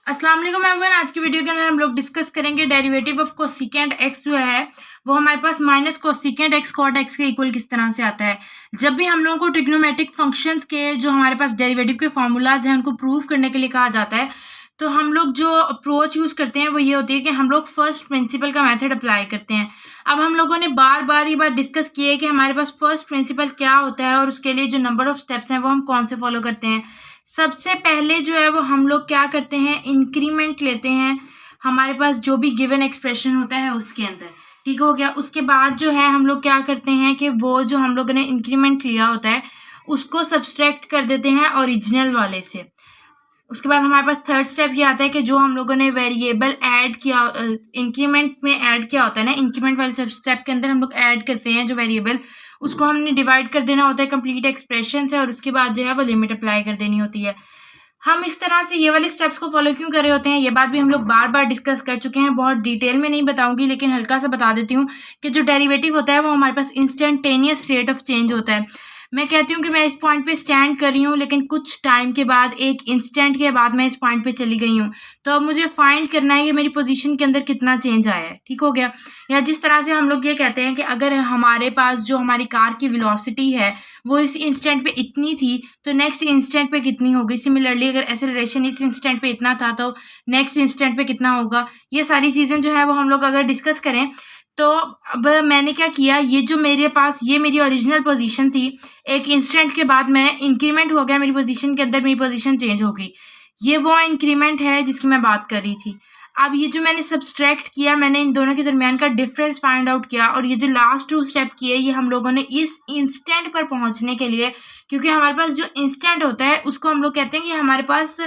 अस्सलाम वालेकुम एवरीवन। आज की वीडियो के अंदर हम लोग डिस्कस करेंगे डेरिवेटिव ऑफ कोसिकेंट एक्स जो है वो हमारे पास minus cosecant x cot x के इक्वल किस तरह से आता है। जब भी हम लोगों को ट्रिग्नोमेट्रिक फंक्शंस के जो हमारे पास डेरिवेटिव के फॉर्मूलाज हैं उनको प्रूव करने के लिए कहा जाता है, तो हम लोग जो अप्रोच यूज करते हैं वो ये होती है कि हम लोग फर्स्ट प्रिंसिपल का मेथड अप्लाई करते हैं। अब हम लोगों ने बार बार ये बात डिस्कस की है कि हमारे पास फर्स्ट प्रिंसिपल क्या होता है और उसके लिए जो नंबर ऑफ स्टेप्स हैं वो हम कौन से फॉलो करते हैं। सबसे पहले जो है वो हम लोग क्या करते हैं, इंक्रीमेंट लेते हैं हमारे पास जो भी गिवन एक्सप्रेशन होता है उसके अंदर। ठीक हो गया। उसके बाद जो है हम लोग क्या करते हैं कि वो जो हम लोगों ने इंक्रीमेंट लिया होता है उसको सब्सट्रैक्ट कर देते हैं ओरिजिनल वाले से। उसके बाद हमारे पास थर्ड स्टेप ये आता है कि जो हम लोगों ने वेरिएबल ऐड किया इंक्रीमेंट में ऐड किया होता है ना, इंक्रीमेंट वाले सब स्टेप के अंदर हम लोग ऐड करते हैं जो वेरिएबल, उसको हमने डिवाइड कर देना होता है कंप्लीट एक्सप्रेशन से और उसके बाद जो है वो लिमिट अप्लाई कर देनी होती है। हम इस तरह से ये वाले स्टेप्स को फॉलो क्यों कर रहे होते हैं, ये बात भी हम लोग बार बार डिस्कस कर चुके हैं। बहुत डिटेल में नहीं बताऊंगी लेकिन हल्का सा बता देती हूँ कि जो डेरिवेटिव होता है वो हमारे पास इंस्टेंटेनियस रेट ऑफ चेंज होता है। मैं कहती हूँ कि मैं इस पॉइंट पे स्टैंड कर रही हूँ लेकिन कुछ टाइम के बाद एक इंस्टेंट के बाद मैं इस पॉइंट पे चली गई हूँ, तो अब मुझे फाइंड करना है कि मेरी पोजीशन के अंदर कितना चेंज आया है। ठीक हो गया। या जिस तरह से हम लोग ये कहते हैं कि अगर हमारे पास जो हमारी कार की वेलोसिटी है वो इस इंस्टेंट पे इतनी थी तो नेक्स्ट इंस्टेंट पे कितनी होगी। सिमिलरली अगर एक्सेलरेशन इस इंस्टेंट पे इतना था तो नेक्स्ट इंस्टेंट पे कितना होगा। ये सारी चीज़ें जो है वो हम लोग अगर डिस्कस करें तो अब मैंने क्या किया, ये जो मेरे पास ये मेरी ओरिजिनल पोजीशन थी, एक इंस्टेंट के बाद मैं इंक्रीमेंट हो गया मेरी पोजीशन के अंदर, मेरी पोजीशन चेंज हो गई। ये वो इंक्रीमेंट है जिसकी मैं बात कर रही थी। अब ये जो मैंने सब्सट्रैक्ट किया, मैंने इन दोनों के दरमियान का डिफरेंस फाइंड आउट किया और ये जो लास्ट टू स्टेप किए ये हम लोगों ने इस इंस्टेंट पर पहुंचने के लिए, क्योंकि हमारे पास जो इंस्टेंट होता है उसको हम लोग कहते हैं कि हमारे पास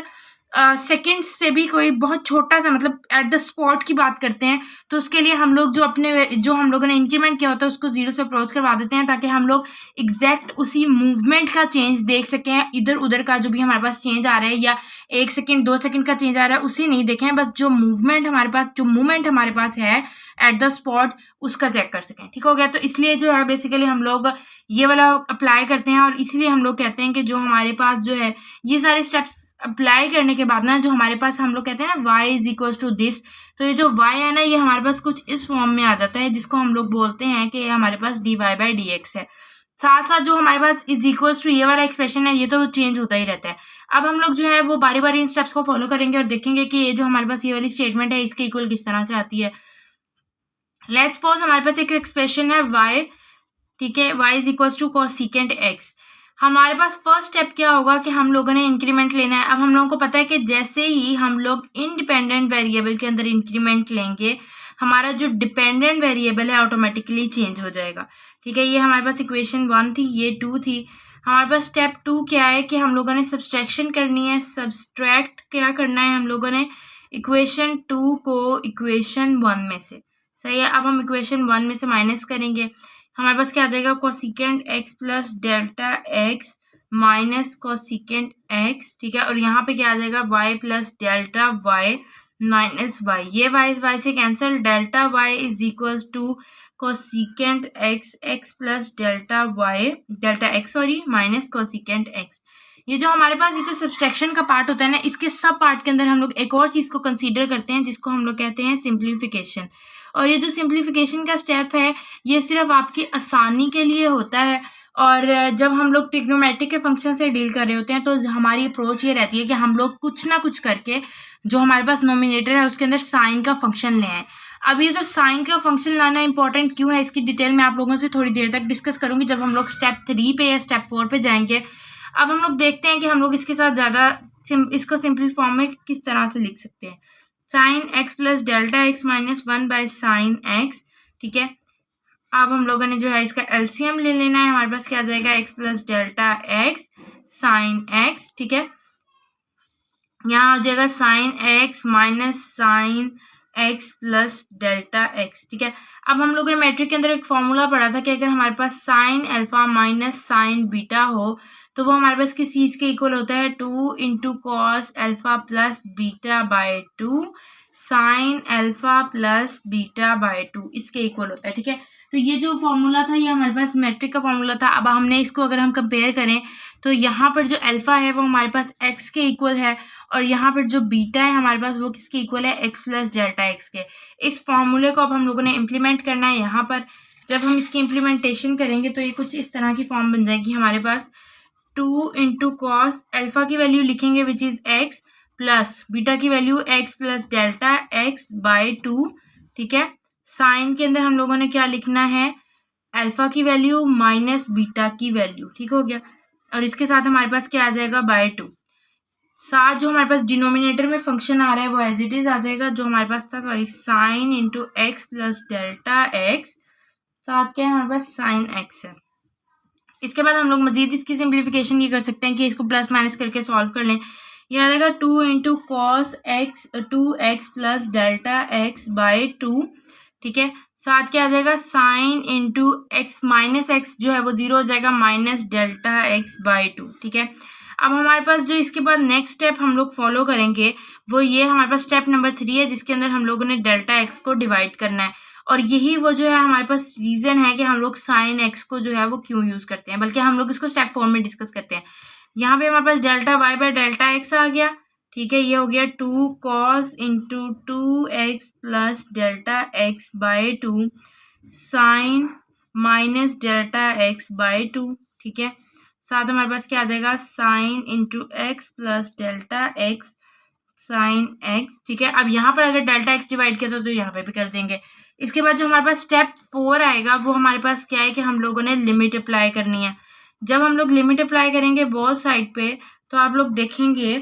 सेकंड्स से भी कोई बहुत छोटा सा, मतलब एट द स्पॉट की बात करते हैं, तो उसके लिए हम लोग जो हम लोगों ने इंक्रीमेंट किया होता है उसको जीरो से अप्रोच करवा देते हैं ताकि हम लोग एग्जैक्ट उसी मूवमेंट का चेंज देख सकें। इधर उधर का जो भी हमारे पास चेंज आ रहा है या 1 सेकंड 2 सेकंड का चेंज आ रहा है उसे नहीं देखें, बस जो मूवमेंट हमारे पास है एट द स्पॉट उसका चेक कर सकें। ठीक हो गया। तो इसलिए जो है बेसिकली हम लोग ये वाला अप्लाई करते हैं और इसलिए हम लोग कहते हैं कि जो हमारे पास जो है ये सारे स्टेप्स अप्लाई करने के बाद ना, जो हमारे पास हम लोग कहते हैं ना y is equal to this, तो ये जो y है ना ये हमारे पास कुछ इस फॉर्म में आ जाता है जिसको हम लोग बोलते हैं कि हमारे पास dy बाई डी एक्स है। साथ साथ जो हमारे पास इज इक्वल टू ये वाला एक्सप्रेशन है ये तो चेंज होता ही रहता है। अब हम लोग जो है वो बारी बारी इन स्टेप्स को फॉलो करेंगे और देखेंगे कि ये जो हमारे पास ये वाली स्टेटमेंट है इसके इक्वल किस तरह से आती है। लेट्स सपोज हमारे पास एक एक्सप्रेशन है y, ठीक है, y is equal to cosecant x। हमारे पास फर्स्ट स्टेप क्या होगा कि हम लोगों ने इंक्रीमेंट लेना है। अब हम लोगों को पता है कि जैसे ही हम लोग इंडिपेंडेंट वेरिएबल के अंदर इंक्रीमेंट लेंगे हमारा जो डिपेंडेंट वेरिएबल है ऑटोमेटिकली चेंज हो जाएगा। ठीक है, ये हमारे पास इक्वेशन 1 थी, ये 2 थी। हमारे पास स्टेप 2 क्या है कि हम लोगों ने सब्सट्रैक्शन करनी है। सब्सट्रैक्ट क्या करना है हम लोगों ने, इक्वेशन 2 को इक्वेशन 1 में से। सही है। अब हम इक्वेशन 1 में से माइनस करेंगे, हमारे पास क्या आ जाएगा, cosecant x plus delta x minus cosecant x। ठीक है, और यहाँ पे क्या आ जाएगा, y plus delta y minus y। ये y से cancel, delta y is equal to cosecant x plus delta x sorry minus cosecant x। ये जो हमारे पास ये जो सब्सट्रैक्शन का पार्ट होता है ना, इसके सब पार्ट के अंदर हम लोग एक और चीज को कंसीडर करते हैं जिसको हम लोग कहते हैं सिंप्लीफिकेशन। और ये जो सिंप्लीफिकेशन का स्टेप है ये सिर्फ आपकी आसानी के लिए होता है। और जब हम लोग ट्रिग्नोमेट्रिक के फंक्शन से डील कर रहे होते हैं तो हमारी अप्रोच ये रहती है कि हम लोग कुछ ना कुछ करके जो हमारे पास नोमिनेटर है उसके अंदर साइन का फंक्शन ले आए। अब ये जो साइन का फंक्शन लाना इंपॉर्टेंट क्यों है इसकी डिटेल में आप लोगों से थोड़ी देर तक डिस्कस करूंगी जब हम लोग स्टेप 3 पे या स्टेप 4 पे जाएंगे। अब हम लोग देखते हैं कि हम लोग इसके साथ ज़्यादा इसको सिंपल फॉर्म में किस तरह से लिख सकते हैं। Sine x plus delta x minus 1 by sine x. ठीक है, अब हम लोगों ने जो है इसका एलसीएम ले लेना है। हमारे पास क्या आ जाएगा, x plus delta x sine x. ठीक है, यहाँ हो जाएगा sine x minus sine x plus delta x. ठीक है, अब हम लोगों ने मैट्रिक के अंदर एक फॉर्मूला पढ़ा था कि अगर हमारे पास sine alpha minus sine beta हो तो वो हमारे पास किस चीज़ के इक्वल होता है, 2 into cos alpha plus beta by 2 sine alpha plus beta by 2 इसके इक्वल होता है। ठीक है, तो ये जो फॉर्मूला था ये हमारे पास मैट्रिक का फॉर्मूला था। अब हमने इसको अगर हम कंपेयर करें तो यहाँ पर जो अल्फा है वो हमारे पास एक्स के इक्वल है और यहाँ पर जो बीटा है हमारे पास वो किसके इक्वल है, एक्स प्लस डेल्टा एक्स के। इस फॉर्मूले को अब हम लोगों ने इम्प्लीमेंट करना है यहाँ पर। जब हम इसकी इम्प्लीमेंटेशन करेंगे तो ये कुछ इस तरह की फॉर्म बन जाएगी हमारे पास। 2 इंटू कॉस अल्फा की वैल्यू लिखेंगे which is x plus beta की value x plus delta x by 2, ठीक है। साइन के अंदर हम लोगों ने क्या लिखना है, अल्फा की वैल्यू माइनस बीटा की वैल्यू, ठीक हो गया। और इसके साथ हमारे पास क्या आ जाएगा, बाय 2। साथ जो हमारे पास डिनोमिनेटर में फंक्शन आ रहा है वो एज इट इज आ जाएगा जो हमारे पास था, sorry, sign into x plus delta x, साथ क्या है हमारे पास साइन एक्स है। इसके बाद हम लोग मजीद इसकी सिंप्लीफिकेशन ये कर सकते हैं कि इसको प्लस माइनस करके सॉल्व कर लें। ये आ जाएगा 2 into cos x 2x plus delta x by 2, ठीक है। साथ क्या आ जाएगा, sine into x minus x जो है वो 0 हो जाएगा, माइनस डेल्टा एक्स बाय 2, ठीक है। अब हमारे पास जो इसके बाद नेक्स्ट स्टेप हम लोग फॉलो करेंगे वो ये हमारे पास स्टेप नंबर 3 है, जिसके अंदर हम लोगों ने डेल्टा एक्स को डिवाइड करना है। और यही वो जो है हमारे पास रीजन है कि हम लोग साइन एक्स को जो है वो क्यों यूज करते हैं, बल्कि हम लोग इसको स्टेप 4 में डिस्कस करते हैं। यहाँ पे हमारे पास delta y by delta x आ गया, ठीक है। ये हो गया 2 cos into 2x plus delta x by 2 sine minus delta x by 2, ठीक है। साथ हमारे पास क्या आ जाएगा, sine into x plus delta x sine x, ठीक है। अब यहाँ पर अगर डेल्टा एक्स डिवाइड किया तो यहाँ पे भी कर देंगे। इसके बाद जो हमारे पास स्टेप 4 आएगा वो हमारे पास क्या है कि हम लोगों ने लिमिट अप्लाई करनी है। जब हम लोग लिमिट अप्लाई करेंगे बोथ साइड पे तो आप लोग देखेंगे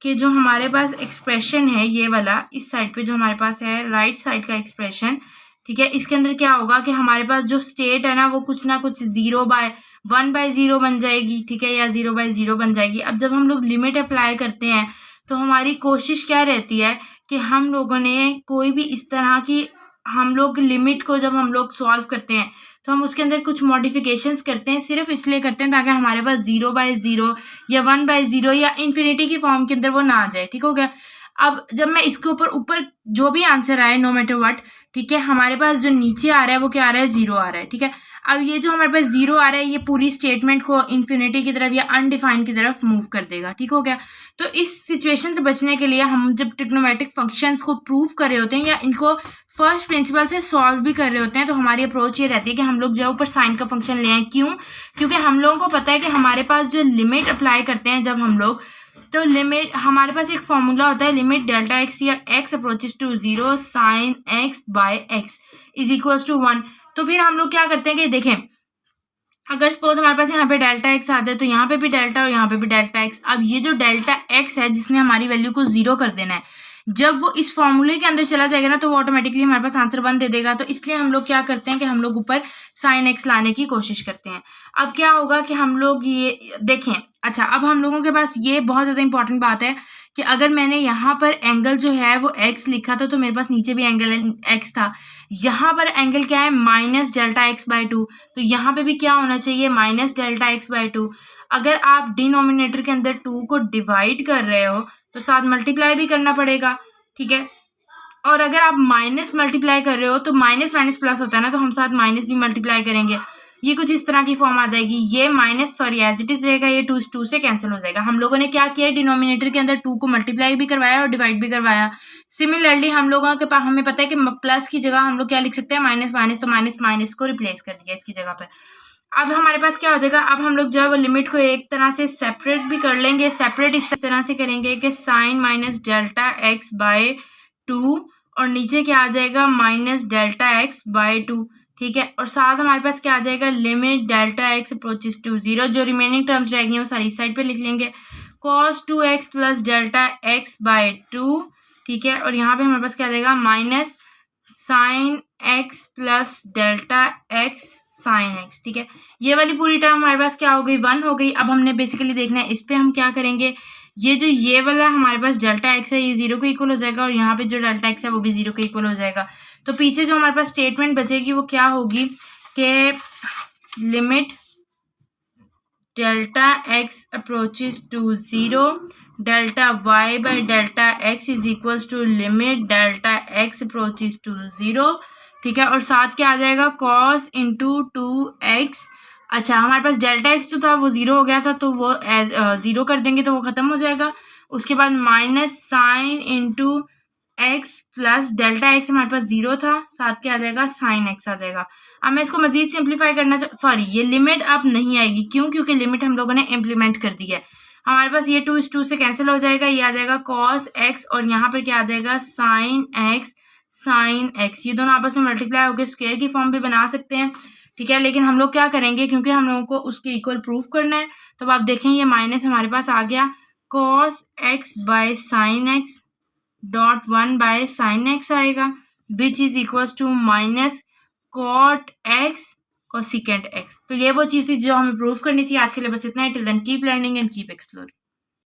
कि जो हमारे पास एक्सप्रेशन है ये वाला, इस साइड पे जो हमारे पास है राइट साइड का एक्सप्रेशन, ठीक है, इसके अंदर क्या होगा कि हमारे पास जो स्टेट है ना वो कुछ ना कुछ 1/0 बन जाएगी, ठीक है, या 0/0 बन जाएगी। अब जब हम लोग लिमिट अप्लाई करते हैं तो हमारी कोशिश क्या रहती है कि हम लोगों ने कोई भी इस तरह की, हम लोग लिमिट को जब हम लोग सॉल्व करते हैं तो हम उसके अंदर कुछ मॉडिफिकेशंस करते हैं, सिर्फ इसलिए करते हैं ताकि हमारे पास 0/0 या 1/0 या इन्फिनिटी की फॉर्म के अंदर वो ना आ जाए, ठीक हो गया। अब जब मैं इसके ऊपर जो भी आंसर आए नो मैटर व्हाट, ठीक है, हमारे पास जो नीचे आ रहा है वो क्या आ रहा है, 0 आ रहा है, ठीक है। अब ये जो हमारे पास 0 आ रहा है ये पूरी स्टेटमेंट को इन्फिनिटी की तरफ या अनडिफाइंड की तरफ मूव कर देगा, ठीक हो गया। तो इस सिचुएशन से बचने के लिए हम जब ट्रिग्नोमेट्रिक फंक्शंस को प्रूव कर रहे होते हैं या इनको फर्स्ट प्रिंसिपल से सॉल्व भी कर रहे होते हैं तो हमारी अप्रोच ये रहती है कि हम लोग जो है ऊपर साइन का फंक्शन ले आए। क्यों? क्योंकि हम लोगों को पता है कि हमारे पास जो लिमिट अप्लाई करते हैं जब हम लोग, तो लिमिट हमारे पास एक फॉर्मूला होता है, लिमिट डेल्टा एक्स या x approaches to 0 sine x by x is equals to 1। तो फिर हम लोग क्या करते हैं कि देखें, अगर सपोज हमारे पास यहाँ पे डेल्टा एक्स आ जाए तो यहाँ पे भी डेल्टा और यहाँ पे भी डेल्टा एक्स। अब ये जो डेल्टा एक्स है जिसने हमारी वैल्यू को 0 कर देना है, जब वो इस फॉर्मूले के अंदर चला जाएगा ना तो वो ऑटोमेटिकली हमारे पास आंसर 1 दे देगा। तो इसलिए हम लोग क्या करते हैं कि हम लोग ऊपर साइन एक्स लाने की कोशिश करते हैं। अब क्या होगा कि हम लोग ये देखें, अच्छा, अब हम लोगों के पास ये बहुत ज़्यादा इंपॉर्टेंट बात है कि अगर मैंने यहाँ पर एंगल जो है वो एक्स लिखा था तो मेरे पास नीचे भी एंगल एक्स था। यहाँ पर एंगल क्या है, माइनस डेल्टा एक्स बाय 2, तो यहाँ पे भी क्या होना चाहिए, माइनस डेल्टा एक्स बाय 2। अगर आप डिनोमिनेटर के अंदर 2 को डिवाइड कर रहे हो तो साथ मल्टीप्लाई भी करना पड़ेगा, ठीक है। और अगर आप माइनस मल्टीप्लाई कर रहे हो तो माइनस माइनस प्लस होता है ना, तो हम साथ माइनस भी मल्टीप्लाई करेंगे। ये कुछ इस तरह की फॉर्म आ जाएगी। ये minus, sorry, as it is रहेगा, ये 2 से कैंसिल हो जाएगा। हम लोगों ने क्या किया, डिनोमिनेटर के अंदर 2 को मल्टीप्लाई भी करवाया और डिवाइड भी करवाया। सिमिलरली हम लोगों के पास, हमें पता है कि प्लस की जगह हम लोग क्या लिख सकते हैं, माइनस माइनस, तो माइनस माइनस को रिप्लेस कर दिया इसकी जगह पर। अब हमारे पास क्या हो जाएगा, अब हम लोग जो है वो लिमिट को एक तरह से सेपरेट भी कर लेंगे। सेपरेट इस तरह से करेंगे कि sine minus delta x by 2 और नीचे क्या आ जाएगा, माइनस डेल्टा एक्स बाय 2, ठीक है। और साथ हमारे पास क्या आ जाएगा, limit delta x approaches to 0। जो रिमेनिंग टर्म्स रहेंगी वो सारी साइड पे लिख लेंगे। Cos 2x plus delta x by 2, ठीक है। और यहाँ पे हमारे पास क्या आ जाएगा, minus sine x plus delta x sine x, ठीक है। ये वाली पूरी टर्म हमारे पास क्या हो गई, 1 हो गई। अब हमने बेसिकली देखना है इस पे हम क्या करेंगे, ये वाला हमारे पास डेल्टा एक्स है ये 0 के इक्वल हो जाएगा और यहाँ पे जो डेल्टा एक्स है वो भी 0 के इक्वल हो जाएगा। तो पीछे जो हमारे पास स्टेटमेंट बचेगी वो क्या होगी कि limit delta x approaches to 0 delta y by delta x is equals to limit delta x approaches to 0 ठीक है, और साथ क्या आ जाएगा cos इंटू 2x। अच्छा, हमारे पास डेल्टा एक्स जो था वो 0 हो गया था, तो वो 0 कर देंगे तो वो ख़त्म हो जाएगा। उसके बाद minus sign into x plus delta x हमारे पास 0 था, साथ क्या आ जाएगा साइन एक्स आ जाएगा। अब मैं इसको मजीद सिंप्लीफाई करना सॉरी, ये लिमिट अब नहीं आएगी, क्यों? क्योंकि लिमिट हम लोगों ने इम्प्लीमेंट कर दी है। हमारे पास ये 2 इस 2 से कैंसिल हो जाएगा, ये आ जाएगा cos x और यहाँ पर क्या आ जाएगा sin x sin x। ये दोनों आपस में मल्टीप्लाई होकर स्क्वायर की फॉर्म भी बना सकते हैं, ठीक है। लेकिन हम लोग क्या करेंगे, क्योंकि हम लोगों को उसके इक्वल प्रूफ करना है, तो अब आप देखें ये माइनस हमारे पास आ गया, cos x by sin x dot 1 by sin x आएगा, which is equals to minus cot x cosecant x। तो ये वो चीज़ थी जो हमें प्रूफ करनी थी। आज के लिए बस इतना ही। Till then keep learning and keep exploring.